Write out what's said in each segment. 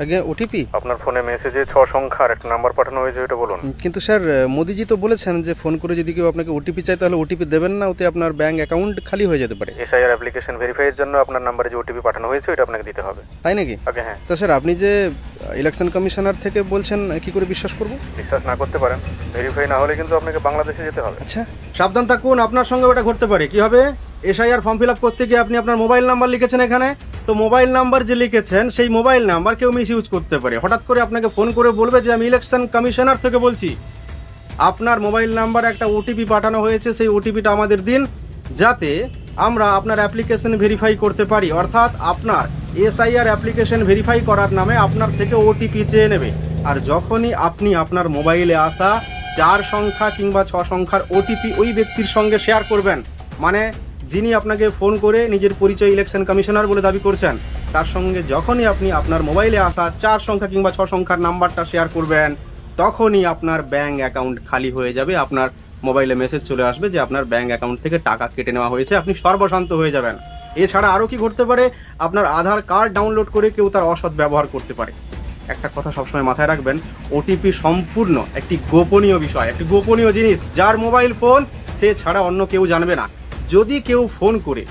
আগে ওটিপি? আপনার ফোনে মেসেজে 6 সংখ্যার একটা নাম্বার পাঠানো হয়েছে, ওটা বলুন। কিন্তু স্যার মোদিজি তো বলেছেন যে ফোন করে যদি কেউ আপনাকে ওটিপি চায় তাহলে ওটিপি দেবেন না, ওতে আপনার ব্যাংক অ্যাকাউন্ট খালি হয়ে যেতে পারে। এসআইআর অ্যাপ্লিকেশন ভেরিফাইয়ের জন্য আপনার নাম্বারে যে ওটিপি পাঠানো হয়েছে ওটা আপনাকে দিতে হবে। তাই নাকি? আগে হ্যাঁ। তো স্যার আপনি যে ইলেকশন কমিশনার থেকে বলছেন, কি করে বিশ্বাস করব? বিশ্বাস না করতে পারেন, ভেরিফাই না হলে কিন্তু আপনাকে বাংলাদেশে যেতে হবে। আচ্ছা, সাবধান থাকুন, আপনার সঙ্গে ওটা ঘটতে পারে। কি হবে? এসআইআর ফর্ম ফিল আপ করতে গিয়ে আপনি আপনার মোবাইল নাম্বার লিখেছেন এখানে, তো মোবাইল নাম্বার যে লিখেছেন সেই মোবাইল নাম্বার কেউ মিস ইউজ করতে পারে। হঠাৎ করে আপনাকে ফোন করে বলবে যে আমি ইলেকশন কমিশনার থেকে বলছি, আপনার মোবাইল নাম্বার একটা ওটিপি পাঠানো হয়েছে, সেই ওটিপিটা আমাদের দিন, যাতে আমরা আপনার অ্যাপ্লিকেশন ভেরিফাই করতে পারি। অর্থাৎ আপনার এসআইআর অ্যাপ্লিকেশন ভেরিফাই করার নামে আপনার থেকে ওটিপি চেয়ে নেবে। আর যখনই আপনি আপনার মোবাইলে আসা 4 সংখ্যা কিংবা 6 সংখ্যার ওটিপি ওই ব্যক্তির সঙ্গে শেয়ার করবেন, মানে যিনি আপনাকে ফোন করে নিজের পরিচয় ইলেকশন কমিশনার বলে দাবি করছেন, তার সঙ্গে যখনই আপনি আপনার মোবাইলে আসা 4 সংখ্যা কিংবা 6 সংখ্যার নাম্বারটা শেয়ার করবেন, তখনই আপনার ব্যাংক অ্যাকাউন্ট খালি হয়ে যাবে। আপনার মোবাইলে মেসেজ চলে আসবে যে আপনার ব্যাংক অ্যাকাউন্ট থেকে টাকা কেটে নেওয়া হয়েছে, আপনি সর্বশান্ত হয়ে যাবেন। এছাড়া আরও কি ঘটতে পারে? আপনার আধার কার্ড ডাউনলোড করে কেউ তার অসৎ ব্যবহার করতে পারে। একটা কথা সবসময় মাথায় রাখবেন, ওটিপি সম্পূর্ণ একটি গোপনীয় বিষয়, একটি গোপনীয় জিনিস। যার মোবাইল ফোন সে ছাড়া অন্য কেউ জানবে না। যদি কেউ ফোন করে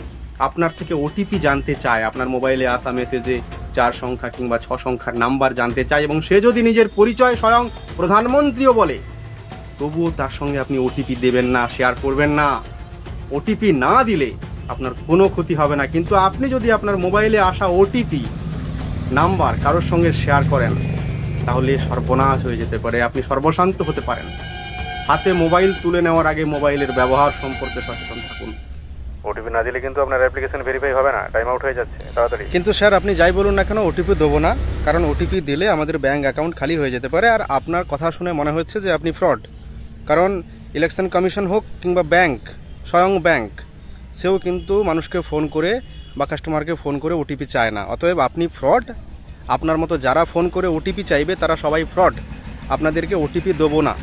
আপনার থেকে ওটিপি জানতে চায়, আপনার মোবাইলে আসা মেসেজে 4 সংখ্যা কিংবা 6 সংখ্যার নাম্বার জানতে চায়, এবং সে যদি নিজের পরিচয় স্বয়ং প্রধানমন্ত্রীও বলে, তবুও তার সঙ্গে আপনি ওটিপি দেবেন না, শেয়ার করবেন না। ওটিপি না দিলে আপনার কোনো ক্ষতি হবে না, কিন্তু আপনি যদি আপনার মোবাইলে আসা ওটিপি নাম্বার কারোর সঙ্গে শেয়ার করেন, তাহলে সর্বনাশ হয়ে যেতে পারে, আপনি সর্বশান্ত হতে পারেন। হাতে মোবাইল তুলে নেওয়ার আগে মোবাইলের ব্যবহার সম্পর্কে সচেতন থাকুন। ওটিপি না দিলে কিন্তু আপনার অ্যাপ্লিকেশন ভেরিফাই হবে না, টাইম আউট হয়ে যাচ্ছে তাড়াতাড়ি। কিন্তু স্যার আপনি যাই বলুন না কেন, ওটিপি দেবো না, কারণ ওটিপি দিলে আমাদের ব্যাংক অ্যাকাউন্ট খালি হয়ে যেতে পারে। আর আপনার কথা শুনে মনে হচ্ছে যে আপনি ফ্রড, কারণ ইলেকশন কমিশন হোক কিংবা ব্যাংক, স্বয়ং ব্যাংক, সেও কিন্তু মানুষকে ফোন করে বা কাস্টমারকে ফোন করে ওটিপি চায় না। অতএব আপনি ফ্রড। আপনার মতো যারা ফোন করে ওটিপি চাইবে তারা সবাই ফ্রড। আপনাদেরকে ওটিপি দেবো না।